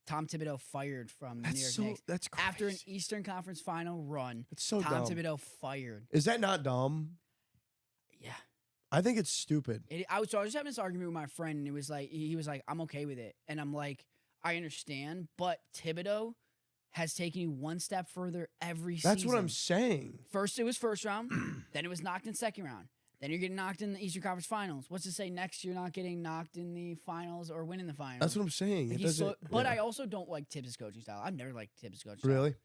Tom Thibodeau fired from the New York Knicks. That's crazy. After an Eastern Conference final run. It's so Tom dumb. Thibodeau fired. Is that not dumb? Yeah. I think it's stupid. I was just having this argument with my friend, and it was like he was like, I'm okay with it. And I'm like, I understand, but Thibodeau has taken you one step further every season. That's what I'm saying. First, it was first round. Then it was knocked in second round. Then you're getting knocked in the Eastern Conference Finals. What's to say next you're not getting knocked in the finals or winning the finals? That's what I'm saying. It doesn't, but I also don't like Tibbs' coaching style. I've never liked Tibbs' coaching style. Really?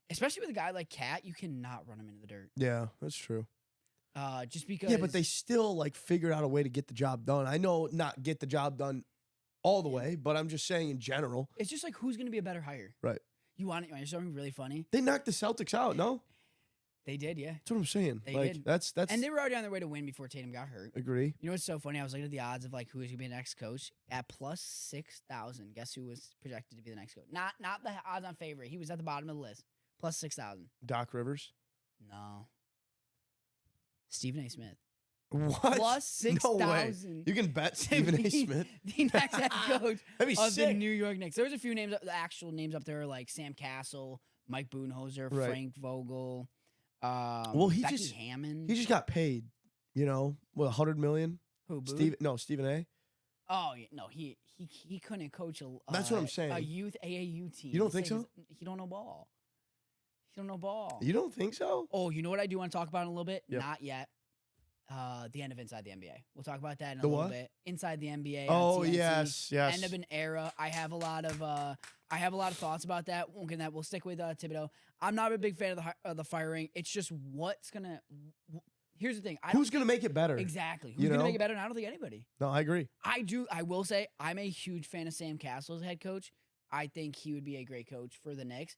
Especially with a guy like Cat, you cannot run him into the dirt. Yeah, that's true. Just because. Yeah, but they still like figured out a way to get the job done. I know not get the job done all the way, but I'm just saying in general. It's just like who's going to be a better hire? Right. You want something really funny? They knocked the Celtics out, no? They did, yeah. That's what I'm saying. They like, did. That's And they were already on their way to win before Tatum got hurt. Agree. You know what's so funny? I was looking at the odds of like who is going to be the next coach at plus 6,000. Guess who was projected to be the next coach? Not the odds-on favorite. He was at the bottom of the list. Plus 6,000. Doc Rivers? No. Stephen A. Smith. What? Plus 6,000. No way. You can bet Stephen A. Smith. The next head coach That'd be of sick. the New York Knicks. There was a few names, the actual names up there like Sam Castle, Mike Budenholzer, Right. Frank Vogel, Well, Becky Hammond. He just got paid, what, $100 million? Who, Booth? Stephen A. Oh, no, he couldn't coach That's what I'm saying. a youth AAU team. You don't think so? He don't know ball. He don't know ball. You don't think so? Oh, you know what I do want to talk about in a little bit? Yep. Not yet. The end of Inside the NBA. We'll talk about that in a The little what? bit. Inside the NBA. Oh, on TNT. yes. End of an era. I have a lot of thoughts about that. Won't get into that. We'll stick with Thibodeau. I'm not a big fan of the firing. It's just what's gonna. Here's the thing. Who's going to make it better? Exactly. Who's gonna make it better? And I don't think anybody. No, I agree. I will say I'm a huge fan of Sam Castle as head coach. I think he would be a great coach for the Knicks.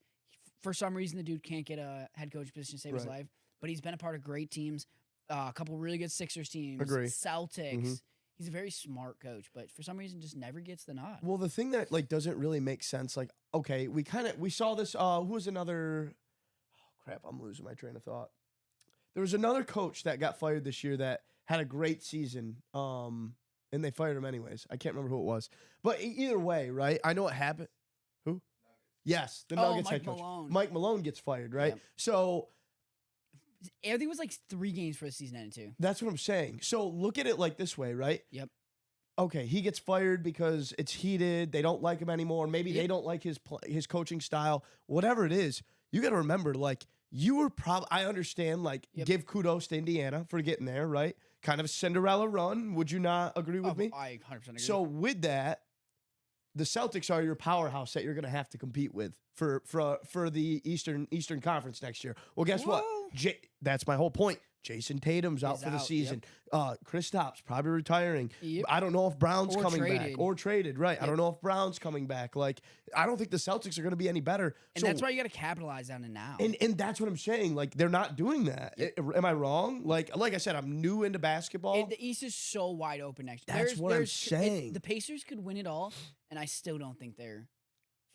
For some reason, the dude can't get a head coach position to save his life, but he's been a part of great teams. A couple really good Sixers teams. Agree. Celtics. Mm-hmm. He's a very smart coach, but for some reason just never gets the nod. Well, the thing that like doesn't really make sense, like, okay, we saw this. Who was another? Oh crap! I'm losing my train of thought. There was another coach that got fired this year that had a great season, and they fired him anyways. I can't remember who it was, but either way, right? I know what happened. Who? Yes, the Nuggets head coach. Malone. Mike Malone gets fired, right? Yep. So I think it was like 3 games for the season ended too. that's what I'm saying. So look at it like this way, right? Yep. Okay, he gets fired because it's heated. They don't like him anymore. Maybe they don't like his coaching style. Whatever it is, you got to remember, like, you were probably, I understand, like, give kudos to Indiana for getting there, right? Kind of a Cinderella run. Would you not agree with me? I 100% agree. So with that, the Celtics are your powerhouse that you're going to have to compete with for the Eastern Conference next year. Well, guess what? That's my whole point. Jason Tatum's out for the season. Kristaps probably retiring. Yep. I don't know if Brown's coming traded. back or traded. Right. I don't know if Brown's coming back. Like, I don't think the Celtics are going to be any better. And that's why you got to capitalize on it now. And that's what I'm saying. Like, they're not doing that. Am I wrong? Like I said, I'm new into basketball. The East is so wide open next year. That's what I'm saying. The Pacers could win it all, and I still don't think they're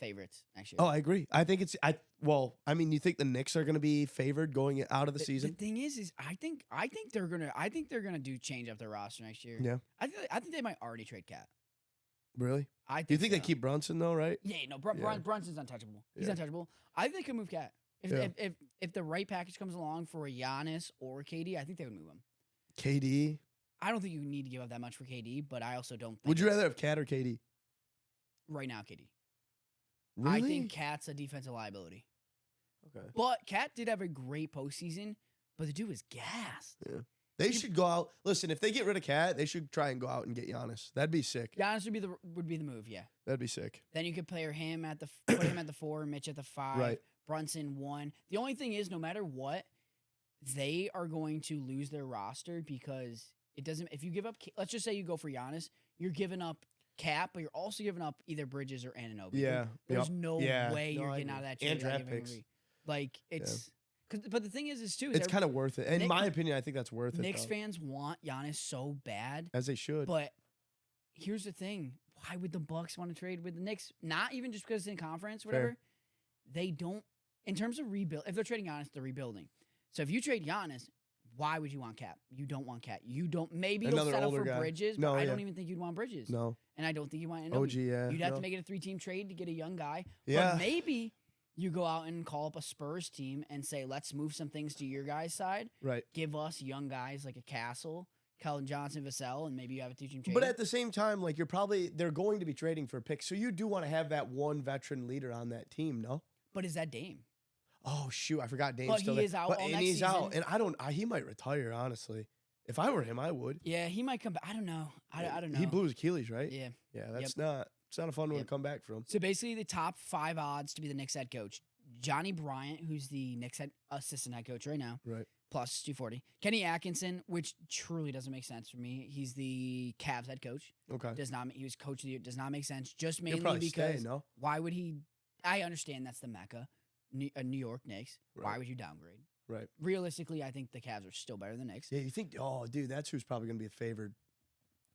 favorites next year. Oh, I agree. I think you think the Knicks are going to be favored going out of the season? The thing is I think they're gonna do change up their roster next year. Yeah. I think they might already trade Cat. Really? Do you think they keep Brunson though, right? Yeah, no. Brunson's untouchable. He's untouchable. I think they could move Cat if the right package comes along for a Giannis or KD. I think they would move him. KD. I don't think you need to give up that much for KD, but I also don't think. Would you rather have Cat or KD? Right now, KD. Really? I think Cat's a defensive liability. Okay. But Cat did have a great postseason, but the dude was gassed. Yeah. They should go out. Listen, if they get rid of Cat, they should try and go out and get Giannis. That'd be sick. Giannis would be the move, yeah. That'd be sick. Then you could play him at put him at the 4, Mitch at the 5, Right. Brunson 1. The only thing is, no matter what, they are going to lose their roster because it doesn't. If you give up, let's just say you go for Giannis, you're giving up Cap, but you're also giving up either Bridges or Anunoby. Yeah. There's no way you're getting agree. out of that trade. And without draft giving picks. Murray. Like it's. But the thing is too, it's kind of worth it. In my opinion, I think that's worth it. Knicks fans want Giannis so bad, as they should. But here's the thing: why would the Bucks want to trade with the Knicks? Not even just because it's in conference, whatever. Fair. They don't. In terms of rebuild, if they're trading Giannis, they're rebuilding. So if you trade Giannis, Why would you want Cap? You don't want Cap. You don't. Maybe Another you'll settle older for guy. Bridges, No, but I yeah. don't even think you'd want Bridges. No. And I don't think you want OG, yeah. You'd have no. to make it a 3-team trade to get a young guy. Yeah. But maybe you go out and call up a Spurs team and say, let's move some things to your guys' side. Right. Give us young guys like a Castle, Keldon Johnson, Vassell, and maybe you have a 2-team trade. But at the same time, like they're going to be trading for picks. So you do want to have that one veteran leader on that team, no? But is that Dame? Oh, shoot. I forgot Dame's But still he there. is out But, all and next he's out. season. And he might retire, honestly. If I were him, I would. Yeah, he might come back. I don't know. I don't know. He blew his Achilles, right? Yeah. Yeah, it's not a fun one to come back from. So basically, the top 5 odds to be the Knicks head coach: Johnny Bryant, who's the Knicks assistant head coach right now, Right. plus 240. Kenny Atkinson, which truly doesn't make sense for me. He's the Cavs head coach. Okay. He was coach of the year. Does not make sense. Just He'll mainly probably because stay, no? why would he? I understand that's the Mecca, New York Knicks. Why Right. would you downgrade? Right. Realistically, I think the Cavs are still better than the Knicks. Yeah, you think? Oh, dude, that's who's probably going to be favored.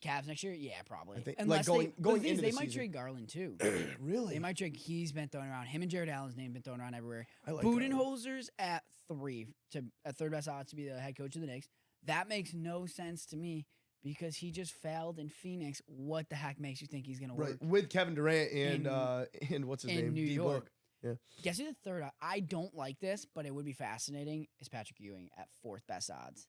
Cavs next year, yeah, probably. I think, Unless like going they, into they the might season. trade Garland too. Really? They might trade. He's been thrown around. Him and Jared Allen's name been thrown around everywhere. I like Garland. Budenholzer's at 3 at third best odds to be the head coach of the Knicks. That makes no sense to me because he just failed in Phoenix. What the heck makes you think he's gonna work Right. With Kevin Durant and what's his in name? New D-Book. York? Yeah. Guess who the third? I don't like this, but it would be fascinating. Is Patrick Ewing at 4th best odds?